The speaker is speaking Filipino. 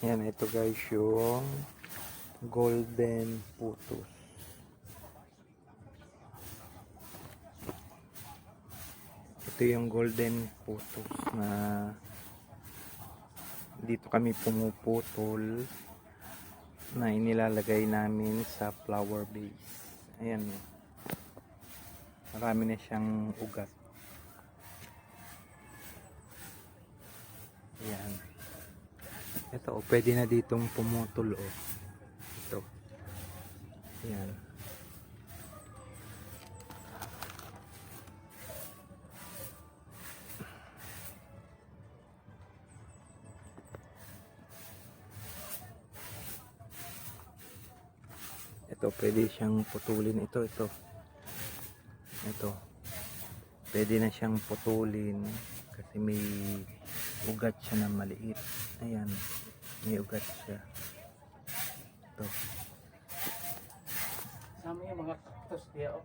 Yan, ito guys yung golden putus. Ito yung golden putus na dito kami pumuputol na inilalagay namin sa flower base. Ayan, marami na siyang ugat. Ayan. Ito, pwede na ditong pumutol. Ito. Ayan. Ito, pwede siyang putulin. Ito. Pwede na siyang putulin kasi may ugat siya na maliit. Ayan. May ugat siya. Ito. Sama yung mga cactus diya, oh.